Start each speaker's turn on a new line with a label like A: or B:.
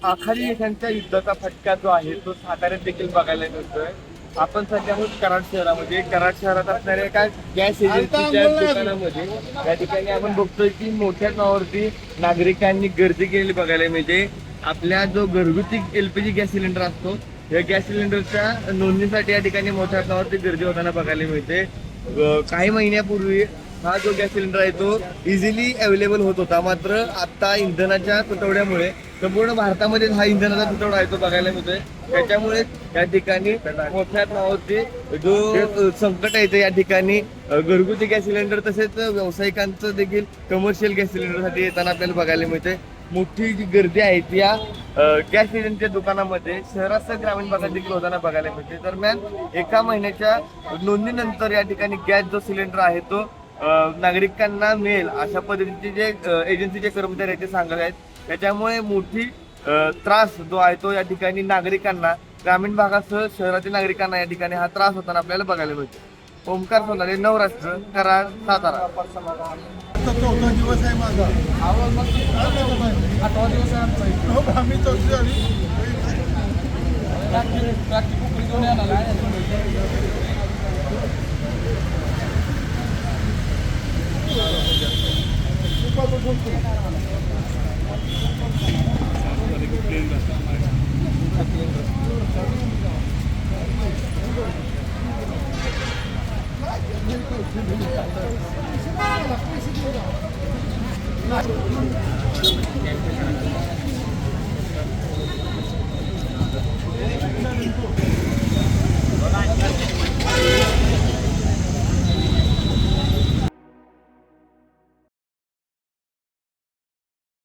A: आखाडी देशांच्या युद्धाचा फटका जो आहे तो साताऱ्यात देखील बघायला मिळतोय. आपण सध्या आहोत कराड शहरामध्ये. कराड शहरात असणाऱ्या एका गॅस एजन्सीच्या दुकानामध्ये या ठिकाणी आपण बघतोय की मोठ्या नावावरती नागरिकांनी गर्दी केलेली बघायला मिळते. आपल्या जो घरगुती LPG गॅस सिलेंडर असतो या गॅस सिलेंडरच्या नोंदणीसाठी या ठिकाणी मोठ्या नावावरती गर्दी होताना बघायला मिळते. काही महिन्यापूर्वी हा जो गॅस सिलेंडर आहे तो इझिली अवेलेबल होत होता, मात्र आता इंधनाच्या तुटवड्यामुळे संपूर्ण भारतामध्ये हा इंधनाचा तुटवडा आहे तो बघायला मिळतोय. त्याच्यामुळे या ठिकाणी मोठ्या नावावरती जो संकट आहे ते या ठिकाणी घरगुती गॅस सिलेंडर तसेच व्यावसायिकांचं देखील कमर्शियल गॅस सिलेंडरसाठी येताना आपल्याला बघायला मिळते. मोठी जी गर्दी आहे ती या गॅस सिलेंडरच्या दुकानामध्ये शहरासह ग्रामीण भागात देखील होताना बघायला मिळते. दरम्यान एका महिन्याच्या नोंदणीनंतर या ठिकाणी गॅस जो सिलेंडर आहे तो नागरिकांना मिळेल अशा पद्धतीचे जे एजन्सीचे कर्मचारी आहेत ते सांगत आहेत. त्याच्यामुळे मोठी त्रास जो आहे तो या ठिकाणी नागरिकांना ग्रामीण भागासह शहरातील नागरिकांना या ठिकाणी हा त्रास होताना आपल्याला बघायला मिळतो. ओमकार सोनारे, नवराष्ट्र, कराड, सातारा.
B: चौथा दिवस आहे माझा. 8वा दिवस आहे आमचा. आम्ही चौथी झाली.